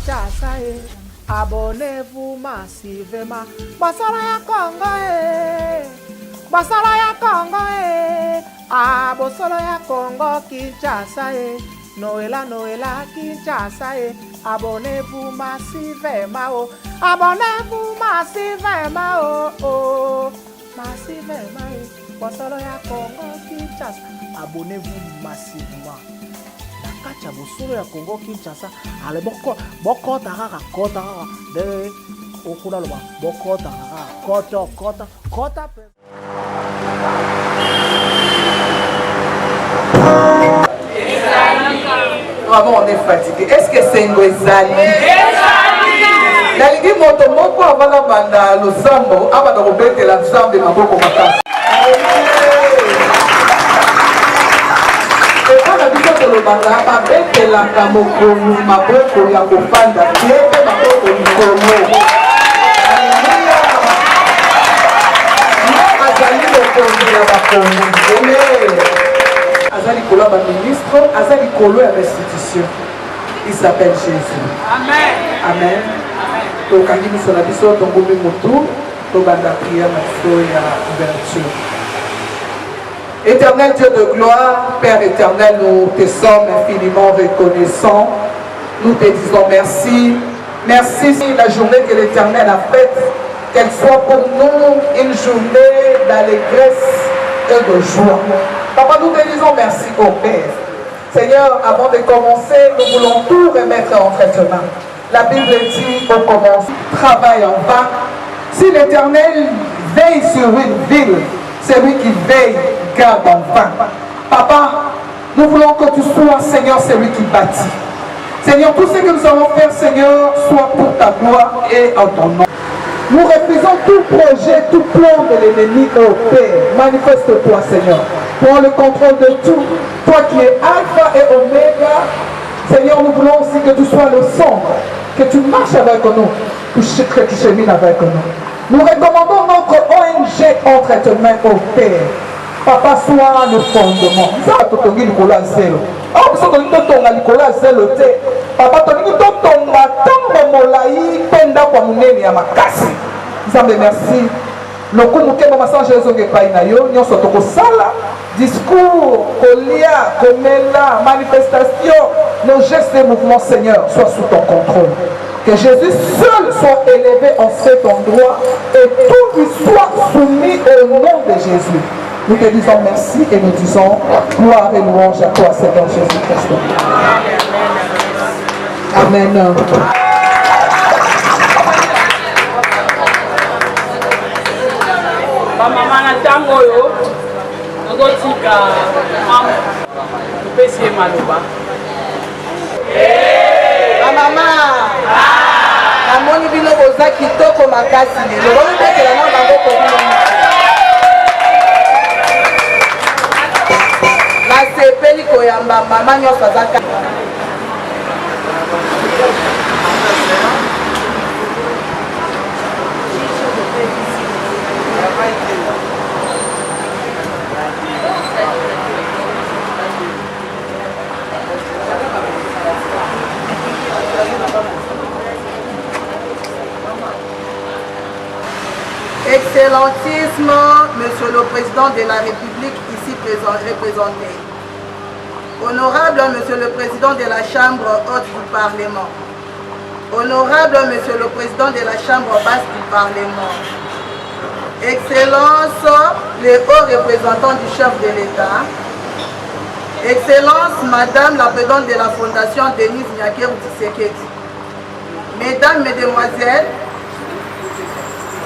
Kinshasa. Abonnez-vous massivement. Basala ya Congo Basala ya Congo Bosolo ya Congo Kinshasa Noëlla Kinshasa Abonnez-vous massivement Abonnez-vous massivement Massivement Bosolo ya Congo Kinshasa Abonnez-vous massivement Nakacha bosolo ya Congo Kinshasa ale bokota kaka de okuna loba bokota kota Vraiment on est fatigué. Est-ce que c'est Ngwezali? Nalingi moto moko avana banda losambo abana kobetela nzambe maboko makasi. Ekana biso tolobanga babetelaka mokomi maboko ya kofanda yebe maboko likolo. Azali mokonzi ya bakonzi. Azali kolo ba ministre, azali kolo ya restitution. Il s'appelle Jésus. Amen. Amen. Donc quand nous sommes biso tongombi motu, to banda prière maso ya ouverture. Éternel Dieu de gloire, Père éternel, nous te sommes infiniment reconnaissants. Nous te disons merci. Merci la journée que l'Éternel a faite, qu'elle soit pour nous une journée d'allégresse et de joie. Papa, nous te disons merci au Père. Seigneur, avant de commencer, nous voulons tout remettre entre tes mains. La Bible dit au commencement, travail en vain. Si l'Éternel veille sur une ville, c'est lui qui veille, garde en vain. Papa, nous voulons que tu sois, Seigneur, celui qui bâtit. Seigneur, tout ce que nous allons faire, Seigneur, soit pour ta gloire et en ton nom. Nous refusons tout projet, tout plan de l'ennemi, ô Père. Manifeste-toi, Seigneur. Prends le contrôle de tout. Toi qui es Alpha et Oméga, Seigneur, nous voulons aussi que tu sois le centre, que tu marches avec nous, que tu chemines avec nous. Nous recommandons notre ONG entre tes mains, ô Père. Papa, sois le fondement. Papa, merci. Le coup nous avons massagé les païnayo, nous sommes au sala, discours, colia, comela, manifestation, nos gestes et mouvements, Seigneur, soient sous ton contrôle. Que Jésus seul soit élevé en cet endroit et tout lui soit soumis au nom de Jésus. Nous te disons merci et nous disons gloire et louange à toi, Seigneur Jésus-Christ. Amen. Maman na tango yo nazotika tupesi maloba mama namoni bino boza kitoko makasi lelo bomekela na bango kobino nasepeli koyamba mama nyonso azaka. Excellentissime, Monsieur le Président de la République ici représenté. Honorable Monsieur le Président de la Chambre haute du Parlement. Honorable Monsieur le Président de la Chambre basse du Parlement. Excellence, les hauts représentants du chef de l'État. Excellence, Madame la Présidente de la Fondation Denise Nyakeru Tshisekedi. Mesdames, Mesdemoiselles,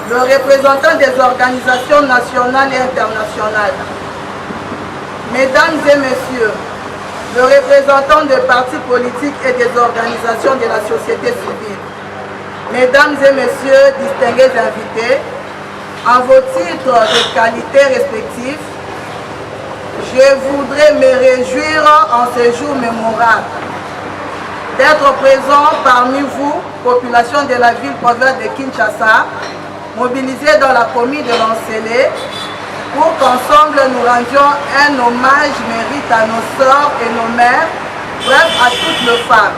le représentant des organisations nationales et internationales, Mesdames et Messieurs, le représentant des partis politiques et des organisations de la société civile, Mesdames et Messieurs, distingués invités, en vos titres de qualité respectifs, je voudrais me réjouir en ce jour mémorable d'être présent parmi vous, population de la ville-province de Kinshasa, mobilisés dans la commune de Lancélé, pour qu'ensemble nous rendions un hommage mérite à nos sœurs et nos mères, bref à toutes nos femmes.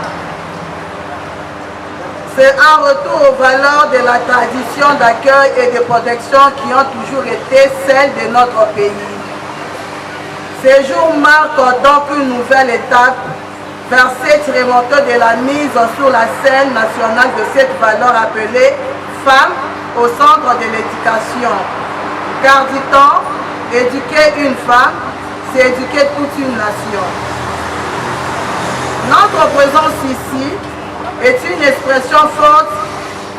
C'est un retour aux valeurs de la tradition d'accueil et de protection qui ont toujours été celles de notre pays. Ces jours marquent donc une nouvelle étape vers cette remontée de la mise sur la scène nationale de cette valeur appelée femme au centre de l'éducation. Car dit-on, éduquer une femme, c'est éduquer toute une nation. Notre présence ici est une expression forte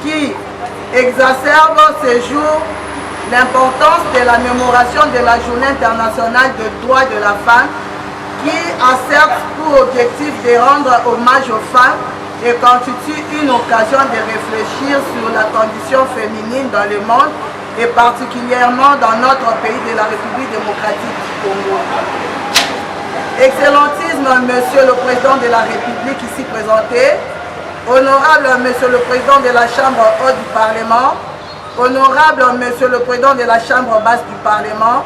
qui exacerbe ce jour l'importance de la mémoration de la Journée internationale des droits de la femme qui a certes pour objectif de rendre hommage aux femmes et constitue une occasion de réfléchir sur la condition féminine dans le monde et particulièrement dans notre pays de la République démocratique du Congo. Excellentisme, Monsieur le Président de la République ici présenté, honorable Monsieur le Président de la Chambre haute du Parlement, honorable Monsieur le Président de la Chambre basse du Parlement,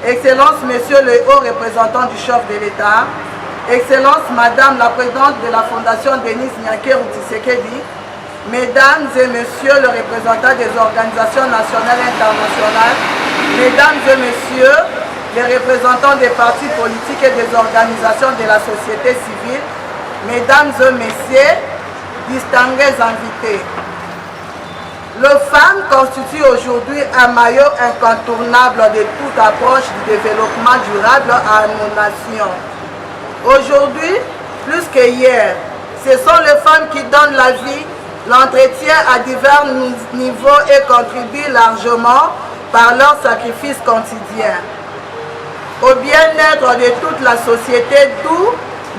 Excellence Monsieur le haut représentant du chef de l'État, Excellence Madame la Présidente de la Fondation Denise Nyakeru Tshisekedi, Mesdames et Messieurs les représentants des organisations nationales et internationales, Mesdames et Messieurs les représentants des partis politiques et des organisations de la société civile, Mesdames et Messieurs, distingués invités. Les femmes constituent aujourd'hui un maillot incontournable de toute approche du développement durable à nos nations. Aujourd'hui, plus que hier, ce sont les femmes qui donnent la vie, l'entretien à divers niveaux et contribuent largement par leur sacrifice quotidien au bien-être de toute la société, d'où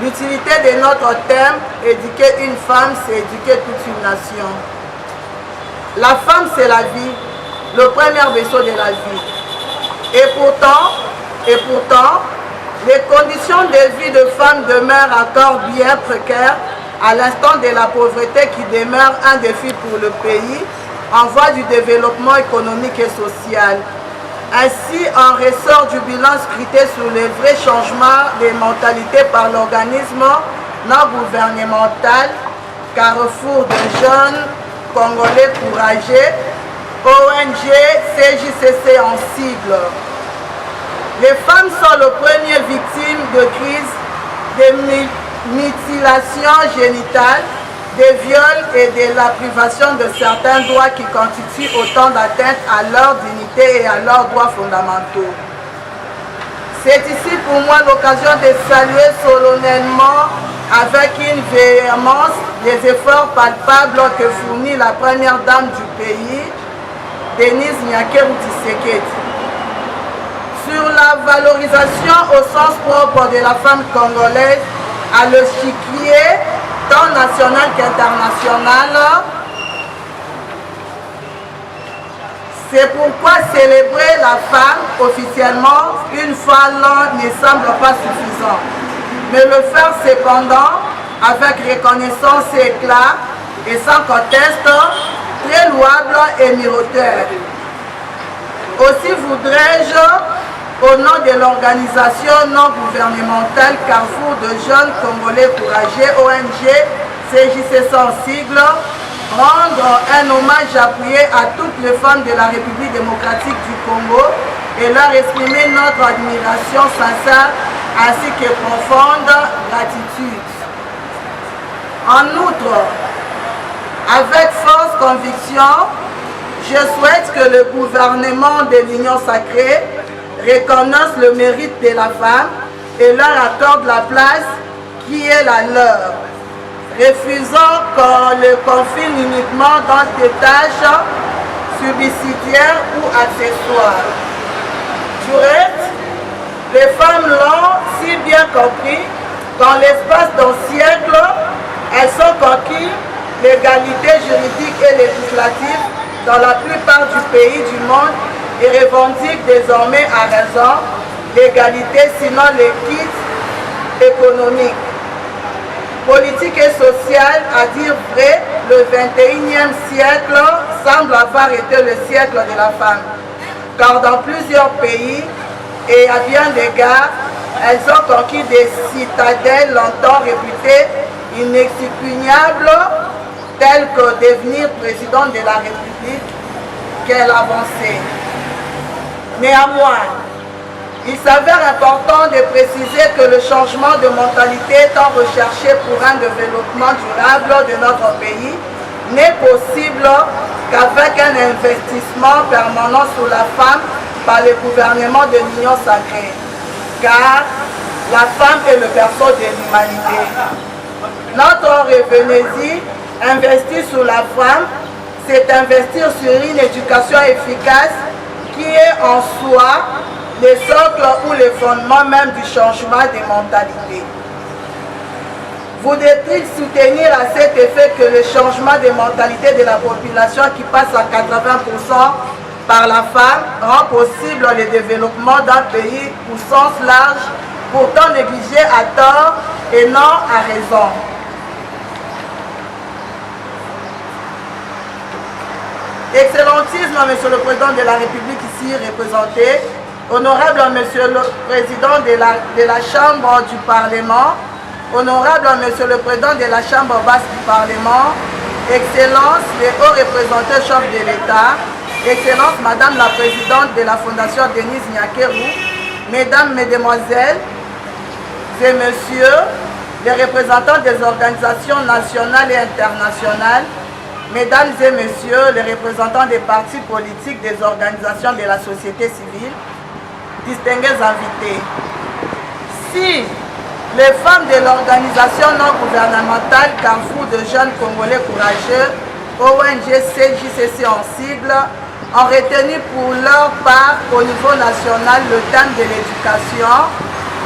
l'utilité de notre thème « Éduquer une femme, c'est éduquer toute une nation ». La femme, c'est la vie, le premier vaisseau de la vie. Et pourtant, les conditions de vie de femmes demeurent encore bien précaires à l'instant de la pauvreté qui demeure un défi pour le pays en voie du développement économique et social. Ainsi, en ressort du bilan scruté sur les vrais changements des mentalités par l'organisme non gouvernemental Carrefour de jeunes Congolais courageux, ONG CJCC en sigle. Les femmes sont les premières victimes de crises, de mutilations génitales, des viols et de la privation de certains droits qui constituent autant d'atteintes à leur dignité et à leurs droits fondamentaux. C'est ici pour moi l'occasion de saluer solennellement avec une véhémence les efforts palpables que fournit la première dame du pays, Denise Nyakeru Tshisekedi. Sur la valorisation au sens propre de la femme congolaise à l'échiquier tant national qu'international. C'est pourquoi célébrer la femme officiellement une fois l'an ne semble pas suffisant. Mais le faire cependant avec reconnaissance et éclat et sans conteste, très louable et méritoire. Aussi voudrais-je, au nom de l'organisation non gouvernementale Carrefour de jeunes Congolais courageux, ONG CJCC en sigle, rendre un hommage appuyé à toutes les femmes de la République démocratique du Congo et leur exprimer notre admiration sincère ainsi que profonde gratitude. En outre, avec force conviction, je souhaite que le gouvernement de l'Union sacrée reconnaisse le mérite de la femme et leur accorde la place qui est la leur, refusant qu'on le confine uniquement dans des tâches subsidiaires ou accessoires. Du reste, les femmes l'ont si bien compris qu'en l'espace d'un siècle, elles sont conquis l'égalité juridique et législative dans la plupart du pays du monde et revendiquent désormais à raison l'égalité, sinon l'équité économique. Politique et sociale, à dire vrai, le 21e siècle semble avoir été le siècle de la femme, car dans plusieurs pays et à bien d'égards, elles ont conquis des citadelles longtemps réputées inexpugnables tels que devenir président de la République, quelle avancée. Néanmoins, il s'avère important de préciser que le changement de mentalité étant recherché pour un développement durable de notre pays n'est possible qu'avec un investissement permanent sur la femme par le gouvernement de l'Union sacrée. Car la femme est le berceau de l'humanité. Notre Revenez-y, investir sur la femme, c'est investir sur une éducation efficace qui est en soi le socle ou le fondement même du changement de mentalité. Voudrait-il soutenir à cet effet que le changement de mentalité de la population qui passe à 80% par la femme rend possible le développement d'un pays au sens large, pourtant négligé à tort et non à raison. Excellentisme, Monsieur le Président de la République ici représenté, Honorable Monsieur le Président de la Chambre du Parlement, Honorable Monsieur le Président de la Chambre basse du Parlement, Excellences les hauts représentants chefs de l'État, Excellences Madame la Présidente de la Fondation Denise Nyakeru, Mesdames, Mesdemoiselles et Messieurs, les représentants des organisations nationales et internationales, Mesdames et Messieurs, les représentants des partis politiques, des organisations de la société civile, distingués invités. Si les femmes de l'organisation non gouvernementale Carrefour de jeunes Congolais courageux, ONG CJCC en sigle, ont retenu pour leur part au niveau national le thème de l'éducation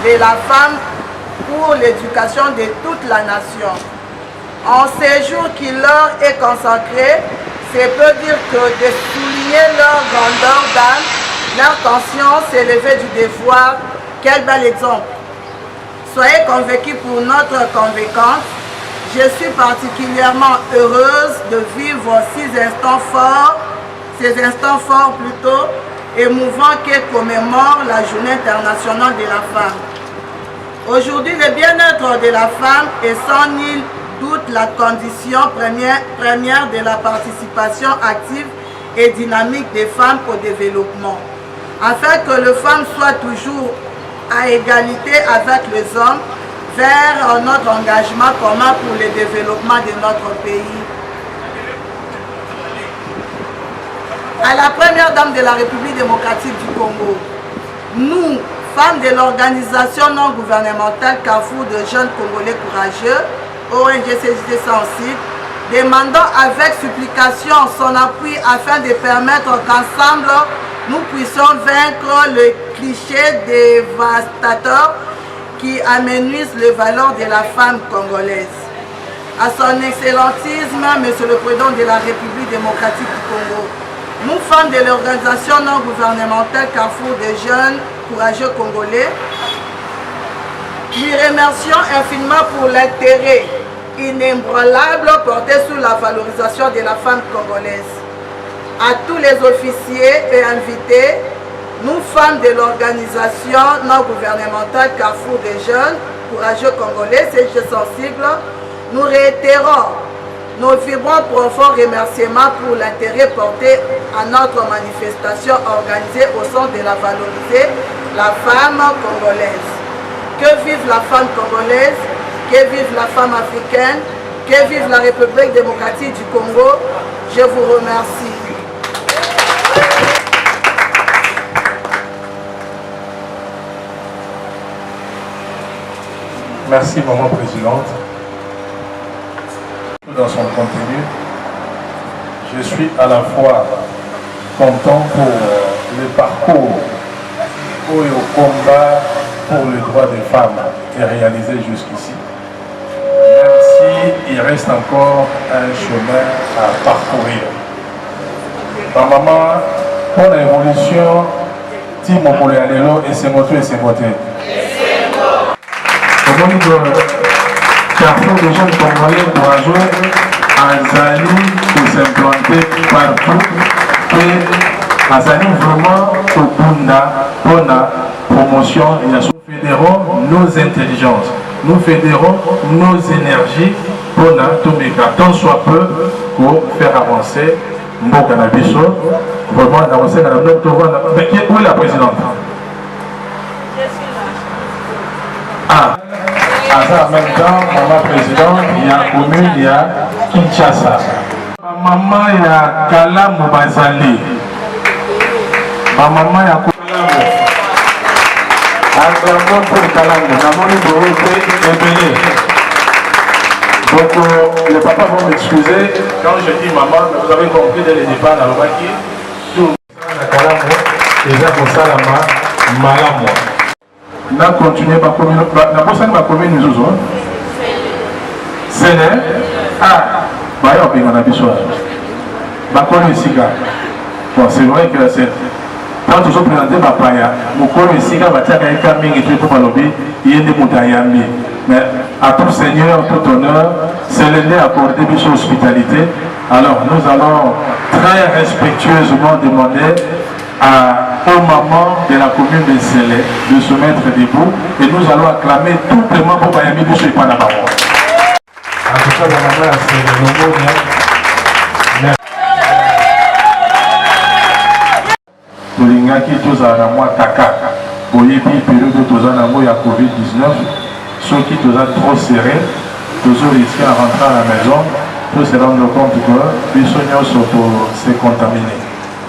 de la femme pour l'éducation de toute la nation. En ces jours qui leur est consacré, c'est peu dire que de souligner leur grandeur d'âme, leur conscience élevée du devoir. Quel bel exemple! Soyez convaincus pour notre convaincante. Je suis particulièrement heureuse de vivre ces instants forts plutôt, émouvants qui commémorent la Journée internationale de la femme. Aujourd'hui, le bien-être de la femme est sans nul doute la condition première de la participation active et dynamique des femmes au développement. Afin que les femmes soient toujours à égalité avec les hommes vers notre engagement commun pour le développement de notre pays. À la première dame de la République démocratique du Congo, nous, femmes de l'organisation non gouvernementale Carrefour de jeunes Congolais courageux, ONG CJD Sensible, demandons avec supplication son appui afin de permettre qu'ensemble nous puissions vaincre le cliché dévastateur qui amenuise les valeurs de la femme congolaise. À son excellentisme, Monsieur le Président de la République démocratique du Congo, nous, femmes de l'organisation non gouvernementale Carrefour des jeunes courageux congolais, lui remercions infiniment pour l'intérêt inébranlable porté sur la valorisation de la femme congolaise. À tous les officiers et invités, nous, femmes de l'organisation non gouvernementale Carrefour des jeunes courageux congolais, CG Sensible, nous réitérons nos vibrants profonds remerciements pour l'intérêt porté à notre manifestation organisée au sein de la valoriser la femme congolaise. Que vive la femme congolaise, que vive la femme africaine, que vive la République démocratique du Congo. Je vous remercie. Merci, Maman Présidente. Dans son contenu, je suis à la fois content pour le parcours et au combat pour les droits des femmes est réalisé jusqu'ici, même s'il reste encore un chemin à parcourir. Ma maman, pour l'évolution, Timo Moléalelo et Semoto et Semoté. Carrefour des jeunes Congolais courageux Azali de s'implanter partout et Azali vraiment au Bunda pour la promotion. Nous fédérons nos intelligences, nous fédérons nos énergies pour tant soit peu pour faire avancer Mboka Nabiso. Vraiment avancer dans le mais où est la présidente? Ah, en même temps, maman présidente, il y a commune, il y a Kinshasa. Maman, il y a Kalambo Bazali. Ma maman, il y a Kalambo. Un grand mot pour Kalambo. Donc, les papas vont m'excuser. Quand je dis maman, vous avez compris dès le départ, dans le baki, tout le Kalambo, déjà pour ça, la maman. N'a continué ma commune, ma commune nous autres. C'est né. Ah, bah y'a pas de bisouage. Ma commune ici, bon, c'est vrai que c'est. Quand tu as présenté ma païa, mon commune ici, quand tu as un camin et tu as lobby, il y a des moutayami. Mais à tout Seigneur, tout honneur, c'est l'année accordé bisou hospitalité. Alors nous allons très respectueusement demander aux mamans de la commune de Sélé de se mettre debout et nous allons acclamer tout le monde pour Bayami de chez Panama. En tout cas, la maman, c'est le nombre. Tolingaki tozala moi kaka. Boyebi période tozala moi ya Covid-19. Ceux qui tozala trop serrés, toujours risqué à rentrer à la maison pour se rendre compte que les soignants sont pour se contaminer.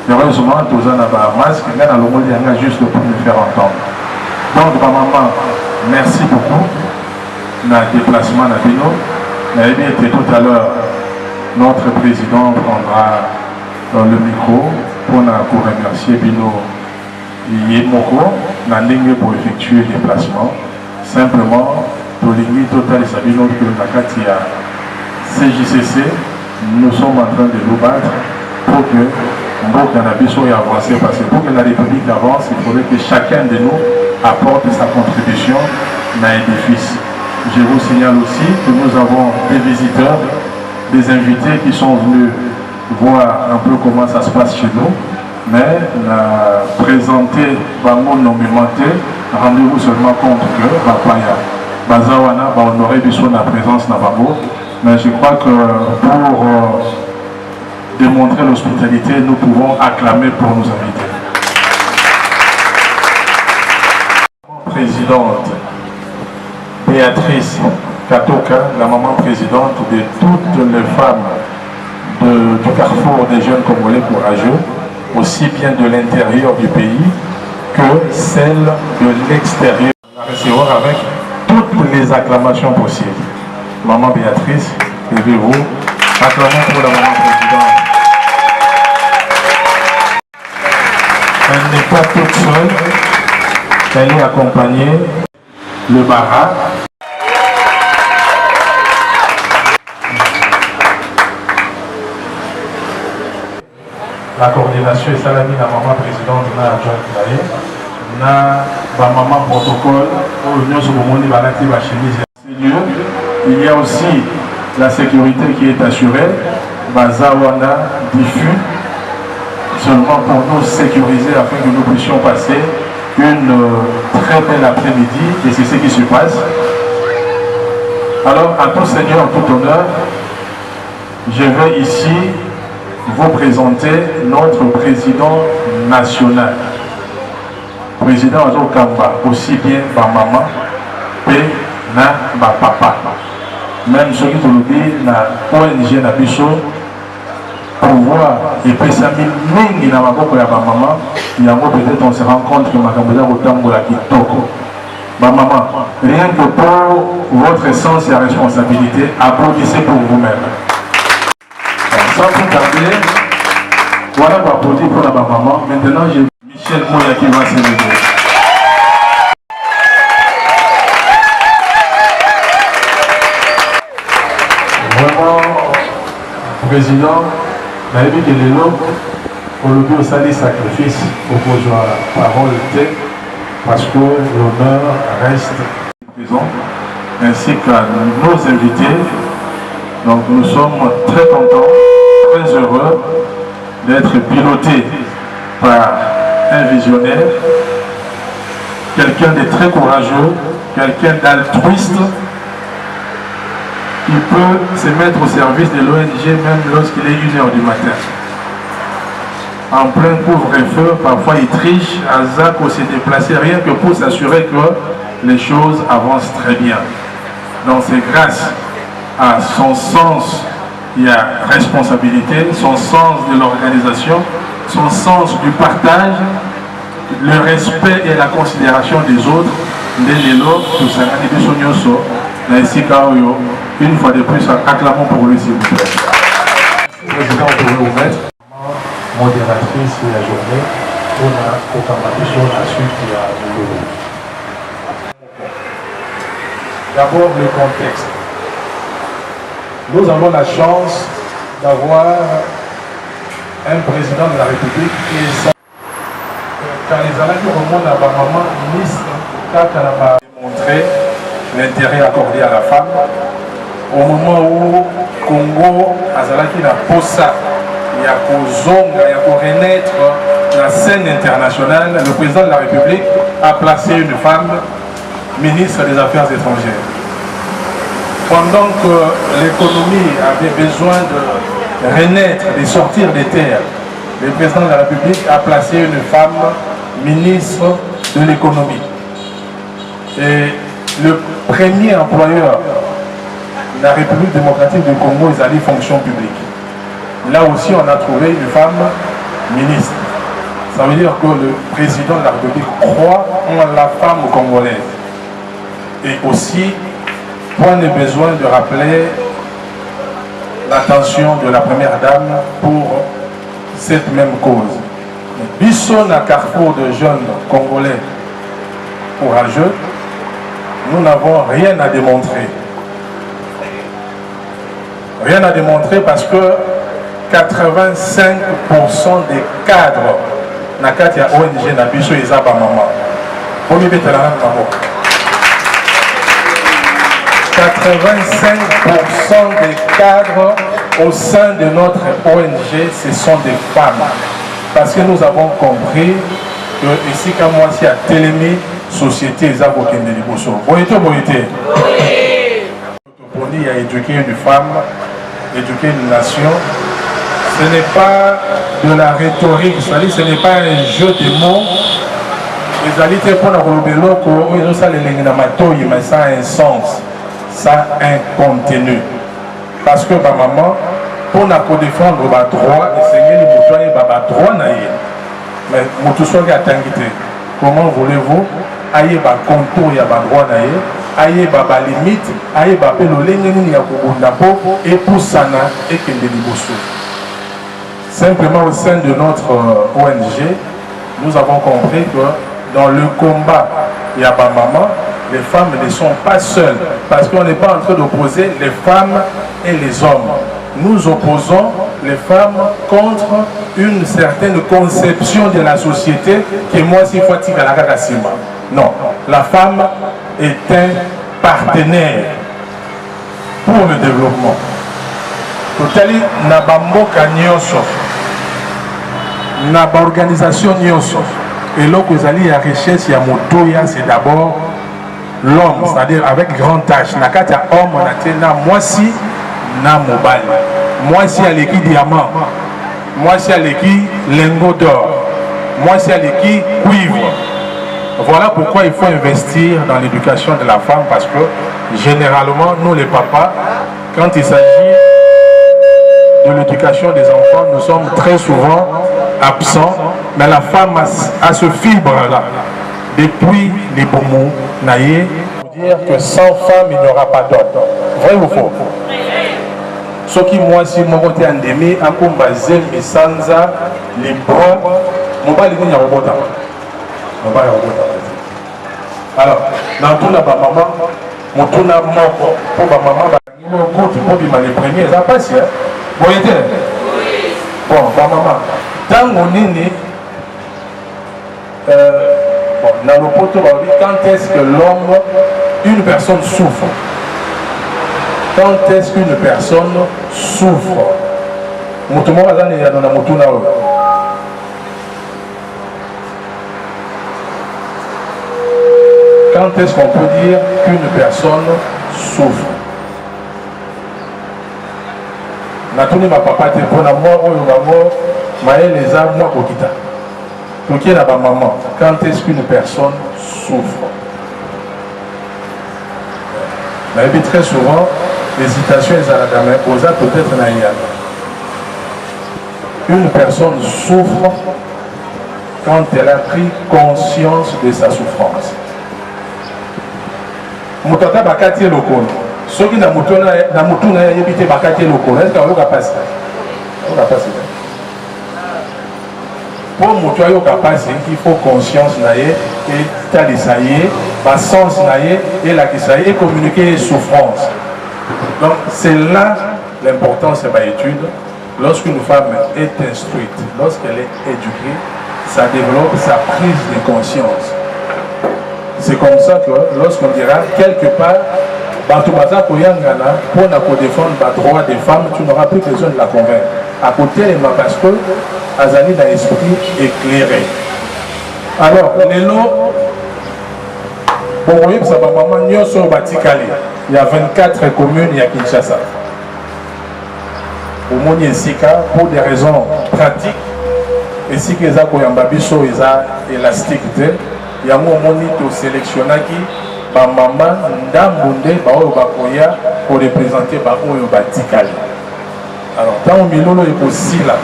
Heureusement, tous en avons un masque, mais dans le monde, il y en a juste pour me faire entendre. Donc, ma maman, merci beaucoup. Dans le déplacement à Bino. Tout à l'heure, notre président prendra le micro pour remercier Bino Yemoko, dans ligne pour effectuer le déplacement. Simplement, pour l'Église totale et Sabino, que la Katia CJCC, nous sommes en train de nous battre pour que Mboka Nabiso ait avancé, parce que pour que la République avance, il faudrait que chacun de nous apporte sa contribution dans l'édifice. Je vous signale aussi que nous avons des visiteurs, des invités qui sont venus voir un peu comment ça se passe chez nous, mais présenter Bango nomémenté, rendez-vous seulement compte que Bapaya, Bazawana, va honorer la présence dans Bango, mais je crois que pour démontrer l'hospitalité, nous pouvons acclamer pour nos invités. Présidente Béatrice Katoka, la maman présidente de toutes les femmes du carrefour des jeunes Congolais courageux, aussi bien de l'intérieur du pays que celle de l'extérieur. On va recevoir avec toutes les acclamations possibles. Maman Béatrice, levez-vous. Acclamons pour la maman présidente. Elle n'est pas toute seule, elle est accompagnée, le Bara. La coordination est salami la maman présidente na adjointe na ba maman protocole pour l'union sur le monde balati ba chemise. Il y a aussi la sécurité qui est assurée, Bazawana diffus, seulement pour nous sécuriser afin que nous puissions passer une très belle après-midi, et c'est ce qui se passe. Alors, à tout Seigneur, en tout honneur, je vais ici vous présenter notre président national. Président Azo Kamba, aussi bien ma maman et ma papa. Même ceux qui ont dit na ONG na biso pouvoir et pesami mingi na maboko ya ba maman, il y a peut-être on se rend compte que ma kambola otambola kitoko. Ma maman, rien que pour votre sens et responsabilité, applaudissez pour vous-même. Sans plus tarder, voilà pour applaudir pour la maman. Maintenant, j'ai Michel Moya qui va se lever. Vraiment, président, dans les que les lots, on le dit au sacrifice pour que je la parole parce que l'honneur reste présent, ainsi qu'à nos invités. Donc nous sommes très contents, très heureux d'être pilotés par un visionnaire, quelqu'un de très courageux, quelqu'un d'altruiste, il peut se mettre au service de l'ONG même lorsqu'il est 1h du matin. En plein couvre-feu, parfois il triche, à Zach pour se déplacer, rien que pour s'assurer que les choses avancent très bien. Donc c'est grâce à son sens, il y a responsabilité, son sens de l'organisation, son sens du partage, le respect et la considération des autres. Une fois de plus, acclamons pour lui s'il vous plaît. Président, vous pouvez vous mettre modératrice de la journée pour la proclamation de la suite qui a eu. D'abord le contexte. Nous avons la chance d'avoir un président de la République qui est quand les alliés remontent à Bamama, ministre Kakana a démontré l'intérêt accordé à la femme. Au moment où Congo Azalaki na Posa, il y a Kozonga, il y a renaître la scène internationale, le président de la République a placé une femme ministre des Affaires étrangères. Pendant que l'économie avait besoin de renaître, de sortir des terres, le président de la République a placé une femme ministre de l'économie. Et le premier employeur de la République démocratique du Congo, ils allaient fonction publique. Là aussi, on a trouvé une femme ministre. Ça veut dire que le président de la République croit en la femme congolaise. Et aussi, point de besoin de rappeler l'attention de la première dame pour cette même cause. Bisson à carrefour de jeunes Congolais courageux, nous n'avons rien à démontrer. Rien à démontrer parce que 85% des cadres Nakatia ONG Nabiso et Zaba Mama. 85% des cadres au sein de notre ONG, ce sont des femmes. Parce que nous avons compris que ici, quand moi, si à Télémi, société, ils ont aucun délibosso. Boyete. Il a éduqué une femme, éduquer une nation. Ce n'est pas de la rhétorique, c'est-à-dire ce n'est pas un jeu de mots. Les alités pour la robelo, mais ça a un sens, ça a un contenu. Parce que ma maman, pour nous défendre le droit, essayer les moutons et le droit, mais comment voulez-vous aïe ba contour ya ba droit na ye aïe ba limite aïe ba pelo lengeni ya kubunda po et poussana et kende liboso. Simplement au sein de notre ONG, nous avons compris que dans le combat ya ba maman, les femmes ne sont pas seules parce qu'on n'est pas en train d'opposer les femmes et les hommes. Nous opposons les femmes contre une certaine conception de la société qui moi si fatigue à la Kakassima. Non, la femme est un partenaire pour le développement. Totali na bamboka nyoso, na ba organisation nyoso, et là que zali la richesse ya motoya c'est d'abord l'homme, c'est-à-dire avec grand H. Nakata homme on a na moi si na mobile. Moi si à l'équipe diamant, moi si à l'équipe lingot d'or, moi si à l'équipe cuivre. Voilà pourquoi il faut investir dans l'éducation de la femme parce que généralement nous les papas, quand il s'agit de l'éducation des enfants, nous sommes très souvent absents, mais la femme a ce fibre-là. Depuis les beaux mots, naïe, pour dire que sans femme il n'y aura pas d'homme. Vrai ou faux? Ce qui moi si mon côté endémie un peu basé mais sans les bras mon bas les gars robota mon bas robota alors dans tout la maman mon tout la mort pour ma maman il me compte pour bien les premiers ça passe hein bon ma maman dans mon nini bon dans le poteau quand est-ce que l'homme une personne souffre? Quand est-ce qu'une personne souffre? Quand est-ce qu'on peut dire qu'une personne souffre? natuni papa te mpona moi oyo bango mayele eza mwa kokita tokie na bamaman quand est-ce qu'une personne souffre nayebi très souvent hésitation ezalaka mais oza peut-être na ya une personne souffre quand elle a pris conscience de sa souffrance moto ata bakati ye lokolo soki na mutu na ye yebi te bakati ye lokolo est-ce que ayoka pasi mpo moto ayoka pasi il faut conscience na ye etalisa ye basens na ye elakisa ye communiquer ye souffrance. Donc c'est là l'importance de l'étude. Lorsqu'une femme est instruite, lorsqu'elle est éduquée, ça développe sa prise de conscience. C'est comme ça que lorsqu'on dira quelque part Batoubaza Koyangana, pour défendre le droit des femmes, tu n'auras plus besoin de la convaincre. À côté, parce que Azali a l'esprit éclairé. Alors, les lots, bon, oui, ça va maman, il y a 24 communes, il y a Kinshasa. Au monde, il y a pour des raisons pratiques, et si les gens ont élastique, il y a un moment où sélectionné qui maman ndambunde baoyo bakoya pour représenter baoyo batikali. Alors tant au milolo est aussi là.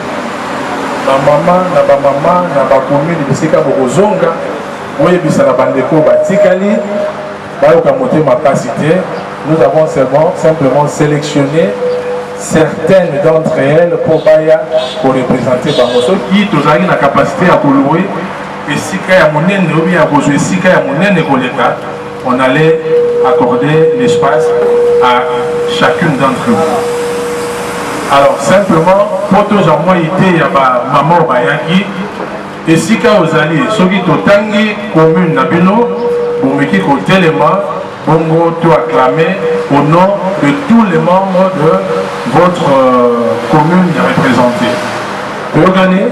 Maman na ba commune bisika bokozonga oye bisala bandeko batikali bayo kamote ma capacité. Nous avons simplement sélectionné certaines d'entre elles pour représenter Bamoso qui tous ont la capacité à louer et si on allait accorder l'espace à chacune d'entre eux. Alors simplement, pour tous en moi il y a maman bayaki et si quand vous allez ceux qui totangi commune nabino vous mettez côté les mains bongo tout acclamer au nom de tous les membres de votre commune représentée. Vous regardez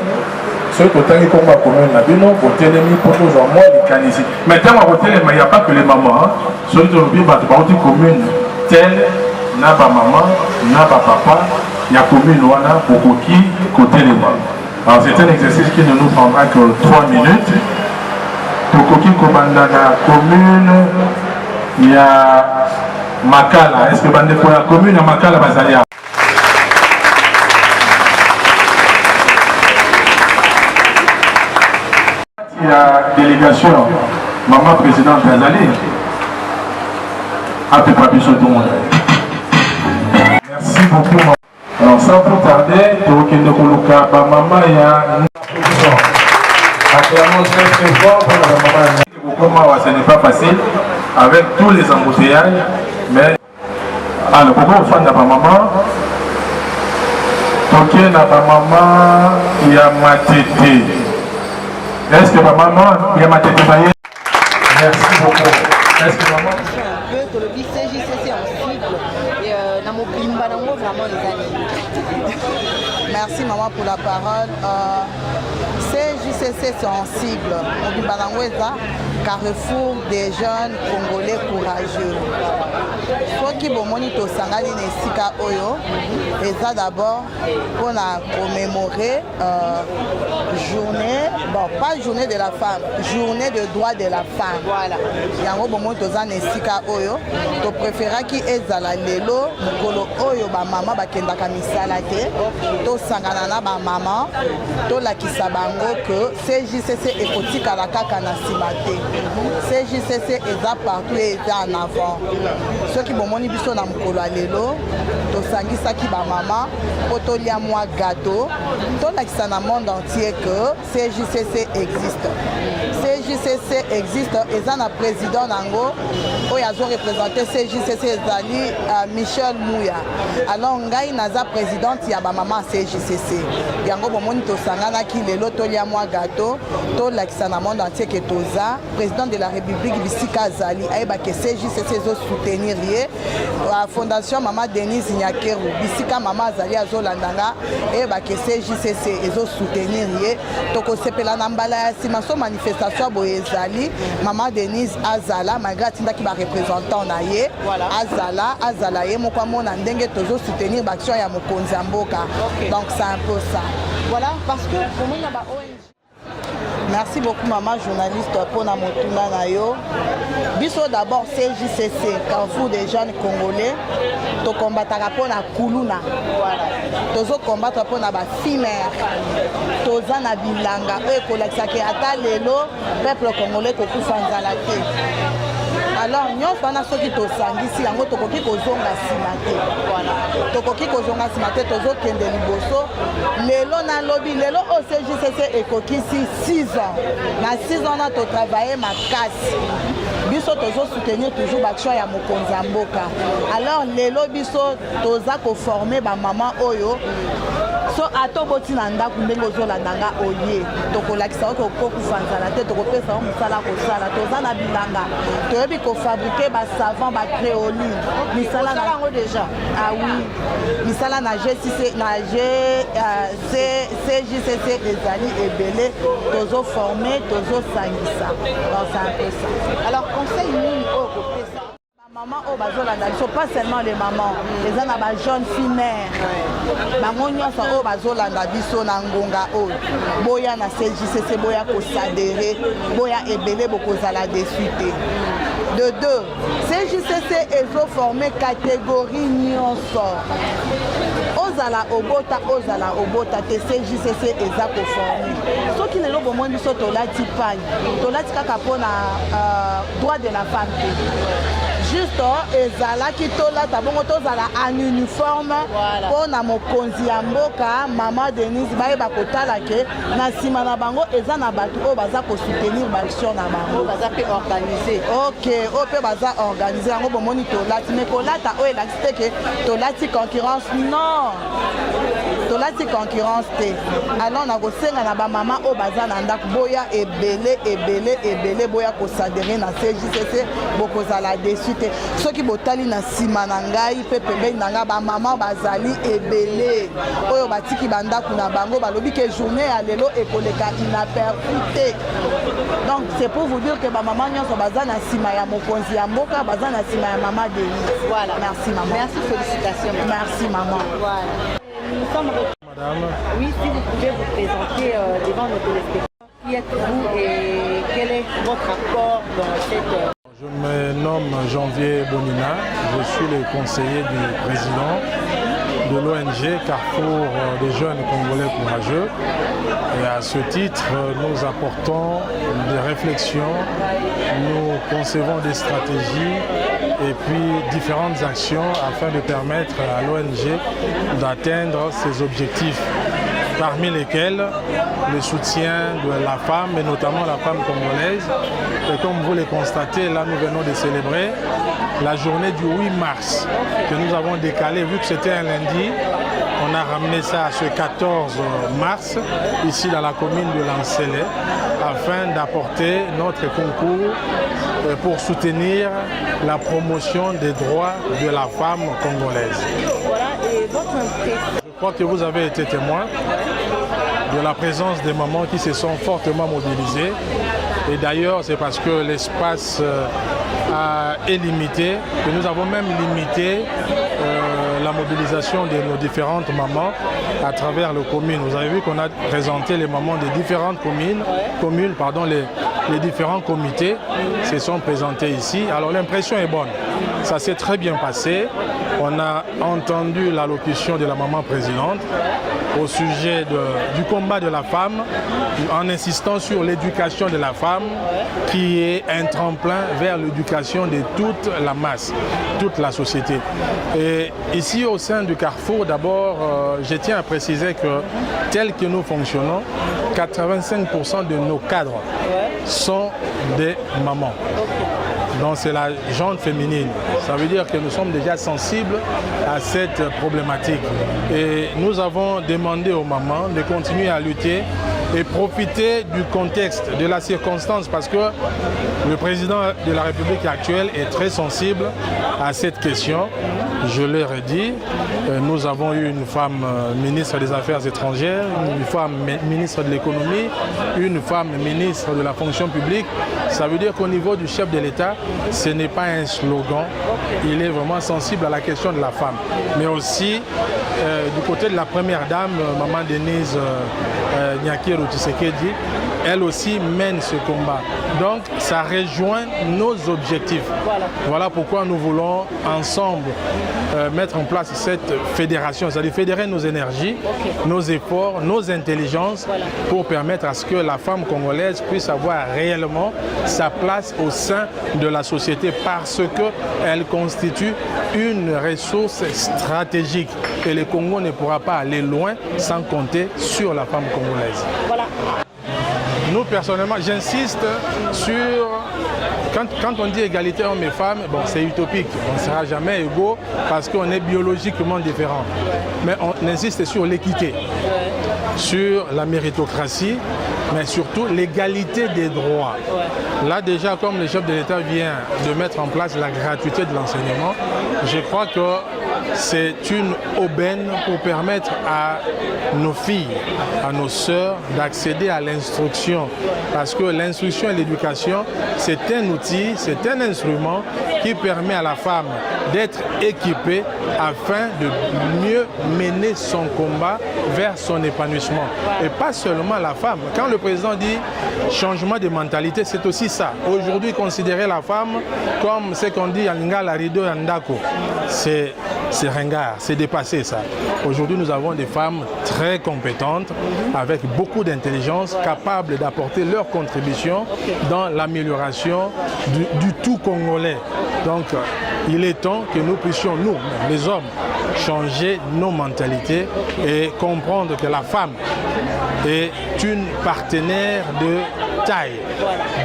ceux qui ont comme ma commune, pour télémi pour tous en moi, les canisiers. Maintenant, il n'y a pas que les mamans. Ceux qui ont oublié une commune telle, n'a pas maman, n'a pas papa, il y a commune ouana pour qui côté les mamans. Alors c'est un exercice qui ne nous prendra que 3 minutes. Pour qui commande la commune, il y a Makala. Est-ce que pour la commune à Makala Bazalia? Il y a délégation, maman présidente Azali, à peu près tout le monde. Merci beaucoup. Alors sans plus tarder, maman il y a acclamons très fort pour la maman. Ce n'est pas facile avec tous les embouteillages, mais alors pourquoi on fait de la maman? Donc il y a maman, il y a ma tété. Est-ce que ma maman, il y a ma tête de maillot? Merci beaucoup. Est-ce que maman? Un peu, le CJCC en cible, et dans mon pimba, vraiment les amis. Merci maman pour la parole. CJCC c'est en cible. Mon pimba Carrefour des jeunes Congolais courageux. Ce qui est monito sangani nesika oyo, et ça d'abord pour commémorer journée, bon pas journée de la femme, journée de droit de la femme. Voilà. Yango monito nesika oyo, to préféra qui est zala lelo, mukolo oyo ba maman ba kendaka misala te, to sangana na ba maman, to la kisabango que CJCC est kotika la kaka na simate. CJCC est partout et est en avant. Ceux qui ont biso na mukolo lelo, to sangisaki ba maman, poto lia moi gâteau, to la kisana monde entier que CJCC existe. CJCC existe et ça na président nango oyo azo représenter CJCC ezali Michel Mouya. Alors ngai naza présidente ya ba maman CJCC. Yango bomoni to sangana ki lelo to lia moi moi gâteau to lakisa na monde entier que toza président de la République bisika azali ayeba que CJCC ezo soutenir ye la fondation Maman Denise Nyakeru bisika mama azali azolandanga ayeba que CJCC ezo soutenir ye tokosepela na mbala ya nsima so manifestation boye ezali Maman Denise azala malgré atindaki représentant na ye azala ye moko amona ndenge tozo soutenir baction ya mokonzi ya mboka. Donc c'est un peu ça. Voilà, parce que pour moi, il y a ONG. Merci beaucoup maman journaliste pour na motuna na yo. Biso d'abord CJCC, Carrefour des jeunes congolais. To combattre pour na kuluna. Voilà. Tozo combattre pour na ba fimère. Toza na bilanga e kolakisa ke ata lelo peuple congolais ko kufa nzala te. Alors nyonso wana soki tosangisi yango tokoki kozonga nsima te. Voilà. Tokoki kozonga nsima te tozokende liboso. Lelo na lobi lelo o CJCC ekokisi 6 ans. Na 6 ans na totravaille makasi. Biso tozo soutenir toujours baction ya mokonzi ya mboka. Alors lelo biso toza ko former ba maman oyo so atoboti na ndako ndenge ozolandanga oye tokolakisa oyo kokufa nzala te tokopesa o mosala kosala toza na bilanga toyebi kofabrike basavant bacréoline misala yango déjà ah oui misala na GCC na CJCC ezali ebele tozoforme tozosangisa donc c'est un peu ça. Alors conseil nini oyo kopesa maman au bazolanda biso pas seulement les mamans les ana ba jeune fille mère bango nyonso oyo bazolanda biso na ngonga oyo boya na CJCC boya kosadere boya ebele bokozala dessus te. De deux CJCC ezoforme catégorie nyonso ozala obota te CJCC eza koforme soki lelo bomoi biso tolati pagne tolati kaka mpona droit de la femme te juste ezalaki tolata bongo tozala en uniforme mpona mokonzi ya mboka Maman Denise bayeba kotala ke na nsima na bango eza na bato oyo baza kosoutenir baction na bango baza mpe organise ok oyo mpe baza organise yango bomoni tolati me kolata oyo elakisi te ke tolati concurrence non tolati concurrence te. Alors nakosenga na bamama oyo baza na ndako boya ebele boya kosadere na CJCC bokozala dessus te soki botali na nsima na ngai mpe pembeni na ngai bamama bazali ebele oyo batiki bandako na bango balobi ke journée ya lelo ekoleka inaperçu te. Donc c'est pour vous dire que bamama nyonso baza na nsima ya mokonzi ya mboka baza na nsima ya Maman Denise. Voilà. Merci maman. Merci, félicitations. Merci maman. Voilà. Nous sommes... Madame. Oui, si vous pouvez vous présenter devant nos téléspectateurs. Qui êtes-vous et quel est votre apport dans cette... Je me nomme Janvier Bonina, je suis le conseiller du président de l'ONG Carrefour des jeunes congolais courageux. Et à ce titre, nous apportons des réflexions, nous concevons des stratégies et puis différentes actions afin de permettre à l'ONG d'atteindre ses objectifs, parmi lesquels le soutien de la femme et notamment la femme congolaise. Et comme vous le constatez, là nous venons de célébrer la journée du 8 mars que nous avons décalé vu que c'était un lundi. On a ramené ça à ce 14 mars ici dans la commune de Lancellet afin d'apporter notre concours pour soutenir la promotion des droits de la femme congolaise. Voilà, et votre impression? Je crois que vous avez été témoin de la présence des mamans qui se sont fortement mobilisées. Et d'ailleurs, c'est parce que l'espace est limité que nous avons même limité la mobilisation de nos différentes mamans à travers les communes. Vous avez vu qu'on a présenté les mamans des différentes communes, les différents comités se sont présentés ici. Alors l'impression est bonne. Ça s'est très bien passé. On a entendu l'allocution de la maman présidente au sujet du combat de la femme, en insistant sur l'éducation de la femme qui est un tremplin vers l'éducation de toute la masse, toute la société. Et ici au sein du Carrefour, d'abord, je tiens à préciser que tel que nous fonctionnons, 85% de nos cadres sont des mamans. Donc c'est la gente féminine. Ça veut dire que nous sommes déjà sensibles à cette problématique. Et nous avons demandé aux mamans de continuer à lutter et profiter du contexte, de la circonstance, parce que le président de la République actuelle est très sensible à cette question. Je leur ai dit, nous avons eu une femme ministre des Affaires étrangères, une femme ministre de l'économie, une femme ministre de la fonction publique. Ça veut dire qu'au niveau du chef de l'État, ce n'est pas un slogan. Il est vraiment sensible à la question de la femme. Mais aussi, du côté de la première dame, Maman Denise Nyakiro Tshisekedi, elle aussi mène ce combat. Donc, ça rejoint nos objectifs. Voilà pourquoi nous voulons ensemble mettre en place cette fédération, c'est-à-dire fédérer nos énergies, nos efforts, nos intelligences pour permettre à ce que la femme congolaise puisse avoir réellement sa place au sein de la société parce qu'elle constitue une ressource stratégique et le Congo ne pourra pas aller loin sans compter sur la femme congolaise. Voilà. Nous, personnellement, j'insiste sur... Quand on dit égalité hommes et femmes, bon, c'est utopique. On ne sera jamais égaux parce qu'on est biologiquement différents. Mais on insiste sur l'équité, sur la méritocratie, mais surtout l'égalité des droits. Là, déjà, comme le chef de l'État vient de mettre en place la gratuité de l'enseignement, je crois que c'est une aubaine pour permettre à nos filles, à nos sœurs d'accéder à l'instruction. Parce que l'instruction et l'éducation, c'est un outil, c'est un instrument qui permet à la femme d'être équipée afin de mieux mener son combat vers son épanouissement. Et pas seulement la femme. Quand le président dit changement de mentalité, c'est aussi ça. Aujourd'hui, considérer la femme comme ce qu'on dit en lingala rido yandako, c'est ringard, c'est dépassé ça. Aujourd'hui, nous avons des femmes très compétentes, avec beaucoup d'intelligence, capables d'apporter leur contribution dans l'amélioration du tout congolais. Donc, il est temps que nous puissions, nous, les hommes, changer nos mentalités et comprendre que la femme est une partenaire de taille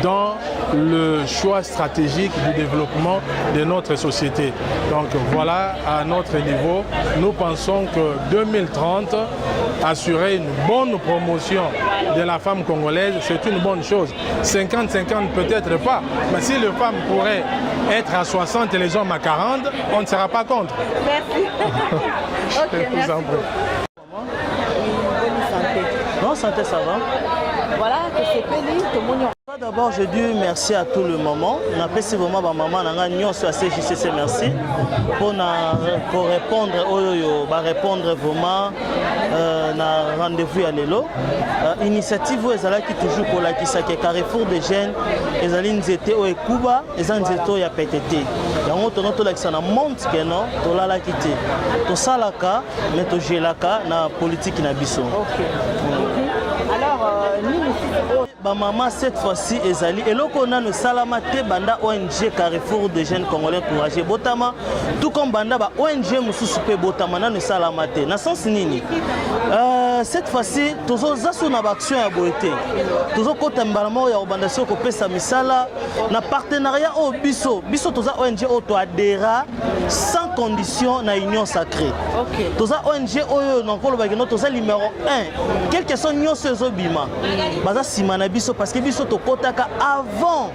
dans le choix stratégique du développement de notre société. Donc voilà, à notre niveau, nous pensons que 2030, assurer une bonne promotion de la femme congolaise, c'est une bonne chose. 50-50 peut-être pas, mais si les femmes pourraient être à 60 et les hommes à 40, on ne sera pas contre. Merci. Ok, merci. Non, santé, ça va. Voilà, que c'est pénible, tout le monde. D'abord, je dis merci à tout le moment. J'apprécie vraiment ma maman, à CJCC, merci pour répondre, répondre vraiment na rendez-vous à l'élo. Initiative où ils allaient toujours pour la qui Carrefour des jeunes, ils allaient nous étaient au Cuba, ils allaient nous étaient au PTT. Donc on a l'accent à monte que non, to la quitté. To salaka, mais to gelaka na politique na biso. Alors, maman cette fois-ci ezali eloko na no salama te banda ONG Carrefour des jeunes congolais courageux botama tout comme banda ba ONG mususu pe botama na no salama te na sens nini cette fois-ci tozo zasu na action ya boete tozo kota mbalamo ya obandation ko pesa misala na partenariat au biso toza ONG auto adhera sans condition na union sacrée. Toza ONG oyo na kolo ba kino toza numéro 1 quelle que soit nyonso ezobima baza simana biso parce que biso tokotaka avant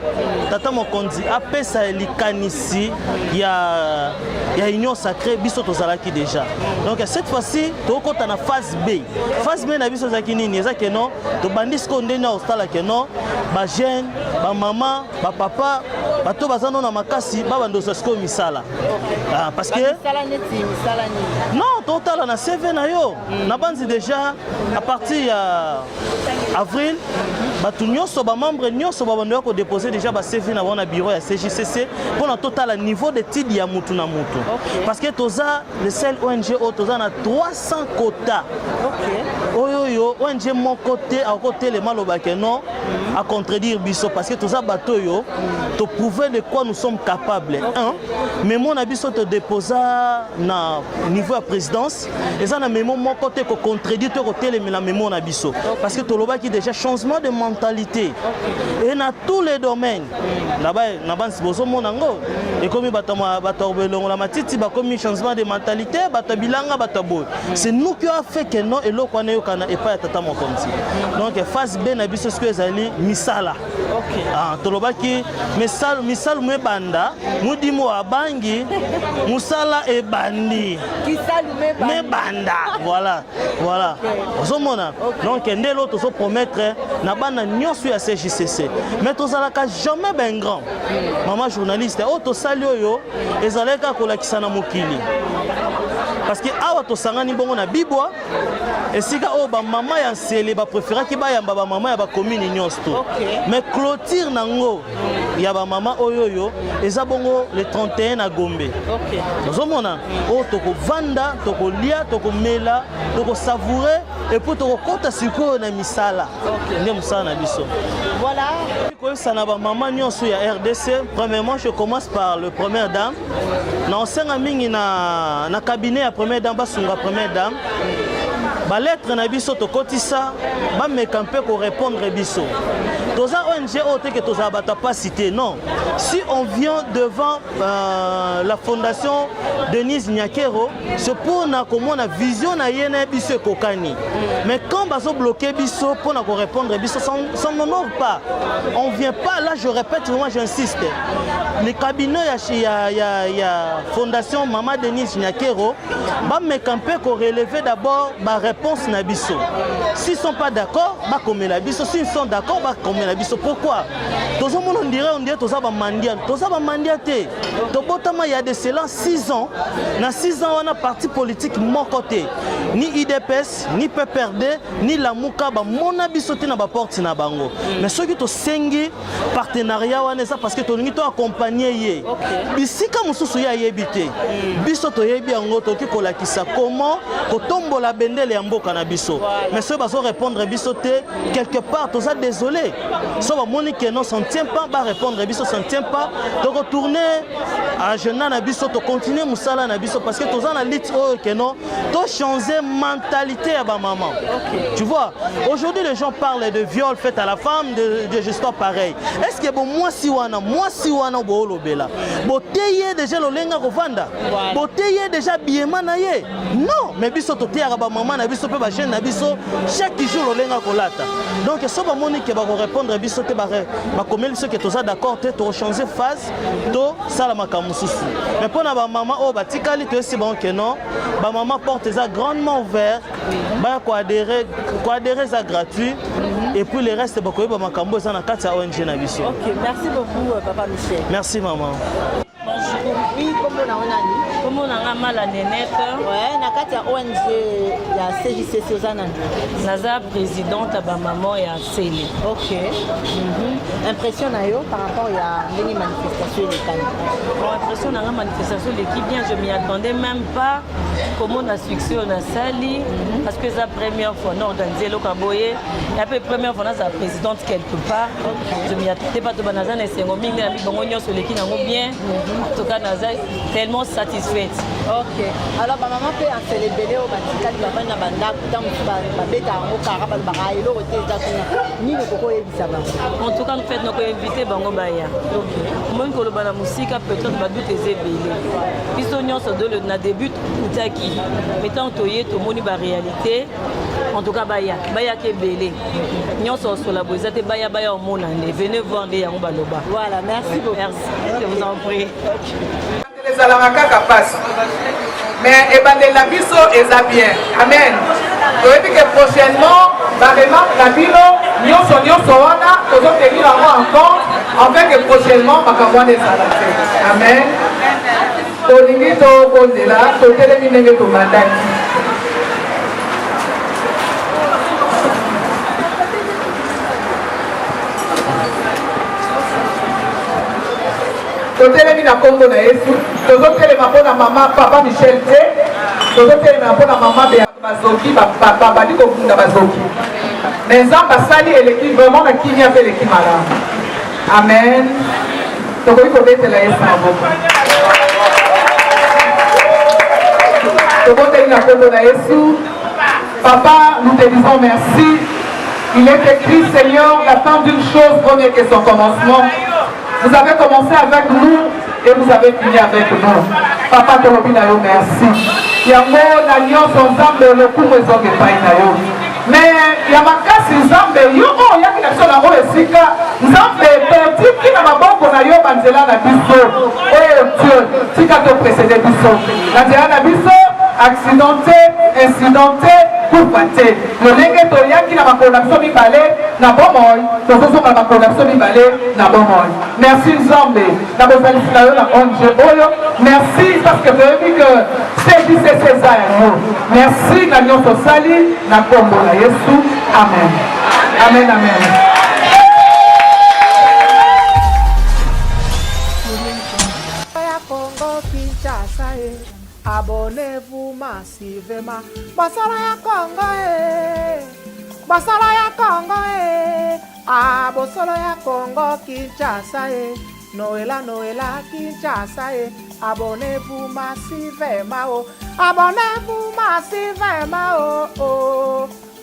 tata mokonzi apesa likanisi ya union sacrée biso tozalaki déjà. Donc cette fois-ci tokota na phase B. Phase B na biso zaki nini ezaki non to bandisko ndena ostala ke non ba jeune ba maman ba papa bato bazano na makasi ba bandoso sko misala. Parce que non total na CV na yo na banzi déjà à partir ya avril bato nyonso ba membre nyonso ba bando ko déposer déjà ba CV na wana bureau ya CJCC pour na total niveau d'études ya mutu na mutu. Parce que toza le seul ONG o toza na 300 quotas. Oyo ONG mon côté à côté les maloba que non à contredire biso parce que toza bato yo to prouver de quoi nous sommes capables. Mais mon abiso te déposa na niveau à présidence et ça na mémo mon côté ko contredire to côté les la mémo na biso parce que to loba qui déjà changement de mentalité. Et dans tous les domaines. Là-bas, et comme la matiti, comme changement de mentalité, c'est nous qui avons fait que non et l'eau et pas tata mokonzi. Donc face B na biso ce que zali misala. OK. Ah tolobaki misal me banda, mudi mo abangi, musala e bandi. Kisalu me banda. Voilà. Voilà. Ozomona. Donc ndelo to so promettre na bana nyonso ya CJCC. Mais tozalaka jamais ben grand. Maman journaliste, to sali oyo ezaleka kolakisa na mokili. Parce que awa to sangani bongo na bibwa esika o ba mama ya nsele ba préféra ki ba yamba ba mama ya ba commune nyonso. Mais clôture nango ya ba mama oyoyo eza bongo le 31 na Gombe. OK. Ozomona o to ko vanda, to ko lia, to ko mela, to ko savourer et pour to ko kota siko na misala. OK. Ndem musala na biso. Voilà. Ko sana ba mama nyonso ya RDC. Premièrement, je commence par le première dame. Na osenga mingi na cabinet ya première dame basunga première dame. Ba lettre na biso to kotisa ba mekampe ko répondre biso. Toza ONG ote que toza bata pas cité non. Si on vient devant la fondation Denise Nyakero, c'est pour na comment na vision na yena biso kokani. Mais quand baso bloquer biso pour na ko répondre biso ça n'honore pas. On vient pas là, je répète vraiment j'insiste. Les cabinets ya fondation Maman Denise Nyakero ba mekampe ko relever d'abord ba réponse na biso. S'ils sont pas d'accord, ba comme la biso. S'ils sont d'accord, ba comme la biso. Pourquoi? Tous les gens on dirait toza ba mandia. Toza ba mandia te. To botama il y a de cela 6 ans. Na 6 ans on a parti politique mon côté. Ni IDPS, ni PPRD, ni la Muka ba mona biso te na ba porte na bango. Mais ceux qui to sengi partenariat wana ça parce que to ngi to accompagner ye. Bisika mususu ya yebité. Biso to yebi yango to ki kolakisa comment ko tombola bendele ya mboka na biso. Mais ceux baso répondre biso te quelque part toza désolé. So ba moni que non s'en tient pas ba répondre biso s'en tient pas. De retourner à jeune na biso to continuer musala na biso parce que toza na lit o que non to changer mentalité à ba maman. Tu vois, aujourd'hui les gens parlent de viol fait à la femme de histoire pareil. Est-ce que bon moi si wana bo lobela. Boteye déjà lolenga ko vanda. Boteye déjà biema na ye. Non, mais biso to tiara ba maman na biso pe ba jeune na biso chaque jour lolenga ko lata. Donc so ba moni que ba répondre biso te ba komeli ceux que toza d'accord te to changer phase to sala makamususu. Mais pour na ba maman o ba tikali to c'est bon que non. Ba maman porte ça grandement ouvert. Ba ko adhérer ça gratuit et puis le reste ba ko ba makambo ça na kati ya ONG na biso. OK, merci beaucoup papa Michel. Merci maman. Bonjour. Oui, comment on a dit? Comment on a mal à Nénette? Ouais, na kati ya ONG ya CJCC Ozana. Naza présidente à maman et à Céline. OK. Impression na yo par rapport à une manifestation locale. Bon, impression na manifestation l'équipe bien, je m'y attendais même pas. Comment on a succès on a sali parce que c'est la première fois on a organisé le Kaboye et après première fois on a sa présidente quelque part. Je m'y attendais pas de banaza na sengo mingi na bibongo nyoso l'équipe nango bien. En tout cas naza tellement satisfaite. OK. Alors maman peut en célébrer au batikali baba na banda tant ba beta ngo kara ba ba ilo ko teza kuna ni ne koko yebisa ba. En tout cas nous fait notre invité bango baya. OK. Moi ko lo bana musique peut-être ba doute ezebele. Biso nyoso de le na début utaki. Mettons toyé to moni ba réalité. En tout cas baya ke belé. Nyoso so la bozate baya o mona venez voir les yango baloba. Voilà, merci beaucoup. Merci. Je vous en prie. Les alamaka passe. Mais ebandela biso eza bien. Amen. Toyebi que prochainement ba remarque na bino nyonso wana tozo tenir en compte afin que prochainement makambo des salafé. Amen. Tolingi to kondela to telemi ndenge to mandaki. Totelemi na Congo na Yesu, tozotelema mpona mama papa Michel te, tozotelema mpona mama be bazoki babali kofunda bazoki. Mais Nzambe asali eleki vraiment na kimia mpe eleki malamu. Amen. Tokoki kobetela Yesu maboko. Tokoteli na Congo na Yesu. Papa, nous te disons merci Il est écrit, Seigneur, la fin d'une chose vaut mieux que son commencement. Vous avez commencé avec nous et vous avez fini avec nous. Papa Tolobinayo, merci. Yango na nyonso nzambe lokumu ezonga epai na yo. Mais ya makasi nzambe yo oyo yaki na biso nango esika nzambe totiki na maboko na yo banzela na biso oyo Dieu tika toprécédé biso na nzela na biso accidenté incidenté kupate lolenge toyaki na makolo na biso mibale na bomoi tozozonga na makolo na biso mibale na bomoi. Merci nzambe na bozalisi na yo na onje oyo. Merci parce que toyebi que c'est César ya yo. Merci na nyonso sali na kombo na Yesu. Amen. Amen, amen. Congo Kinshasa, abonnez-vous massivement. Basala ya Congo, basala ya Congo, bosolo ya Congo Kinshasa, Noëlla Kinshasa, abonnez-vous massivement, abonnez-vous massivement,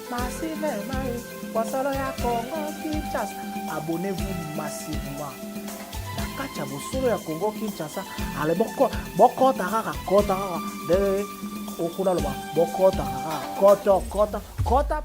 massivement, basala ya Congo Kinshasa, abonnez-vous massivement. Kacha bosolo ya Congo Kinshasa ale bokota kaka de okuna loba bokota kaka kota